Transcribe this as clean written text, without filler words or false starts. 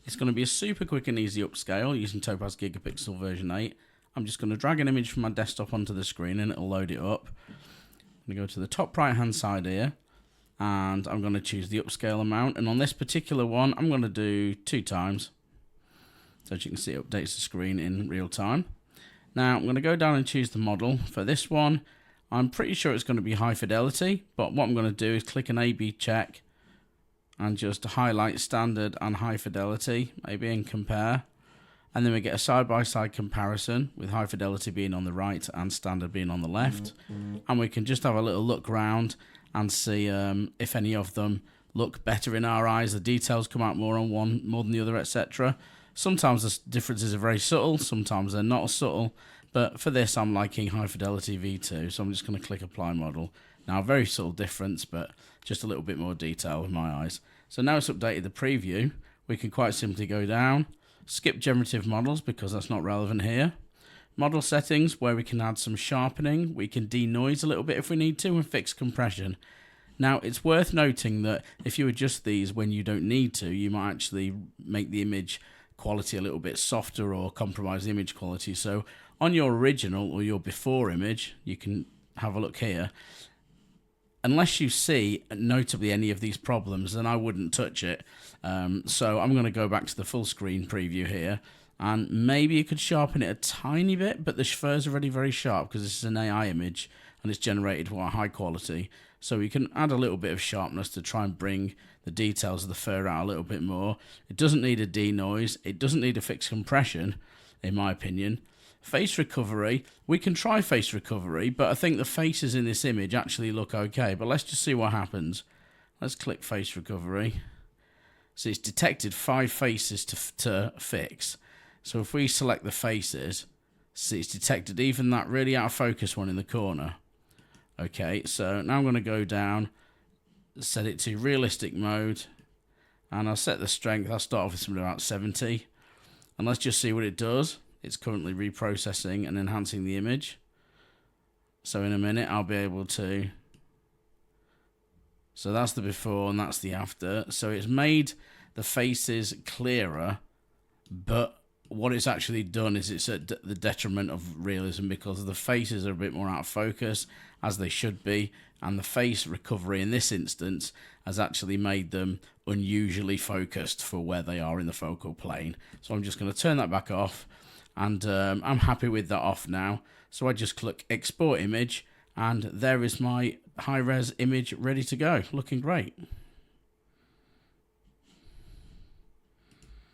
It's going to be a super quick and easy upscale using Topaz Gigapixel version 8. I'm just going to drag an image from my desktop onto the screen and it'll load it up. I'm going to go to the top right hand side here and I'm going to choose the upscale amount, and on this particular one I'm going to do 2 times. So as you can see, it updates the screen in real time. Now I'm going to go down and choose the model. For this one I'm pretty sure it's going to be high fidelity, but what I'm going to do is click an A/B check and just highlight standard and high fidelity, maybe, and compare. And then we get a side-by-side comparison with high fidelity being on the right and standard being on the left. And we can just have a little look around and see if any of them look better in our eyes. The details come out more on one more than the other, etc. Sometimes the differences are very subtle, sometimes they're not as subtle. But for this, I'm liking high fidelity V2, so I'm just going to click apply model. Now, a very subtle difference, but just a little bit more detail in my eyes. So now it's updated the preview. We can quite simply go down, skip generative models because that's not relevant here. Model settings, where we can add some sharpening. We can denoise a little bit if we need to, and fix compression. Now, it's worth noting that if you adjust these when you don't need to, you might actually make the image quality a little bit softer or compromise the image quality. So on your original or your before image, you can have a look here. Unless you see notably any of these problems, then I wouldn't touch it. So I'm going to go back to the full screen preview here, and maybe you could sharpen it a tiny bit, but the fur's already very sharp because this is an AI image and it's generated high quality. So we can add a little bit of sharpness to try and bring the details of the fur out a little bit more. It doesn't need a denoise. It doesn't need a fixed compression, in my opinion. Face recovery, we can try face recovery, but I think the faces in this image actually look okay. But let's just see what happens. Let's click face recovery. So it's detected 5 faces to fix. So if we select the faces, see, it's detected even that really out of focus one in the corner. Okay, so now I'm going to go down, set it to realistic mode, and I'll set the strength. I'll start off with something about 70, and let's just see what it does. It's currently reprocessing and enhancing the image. So in a minute I'll be able to... So that's the before and that's the after. So it's made the faces clearer, but what it's actually done is it's at the detriment of realism because the faces are a bit more out of focus, as they should be, and the face recovery in this instance has actually made them unusually focused for where they are in the focal plane. So I'm just going to turn that back off. And I'm happy with that off now. So I just click export image, and there is my high-res image ready to go, looking great.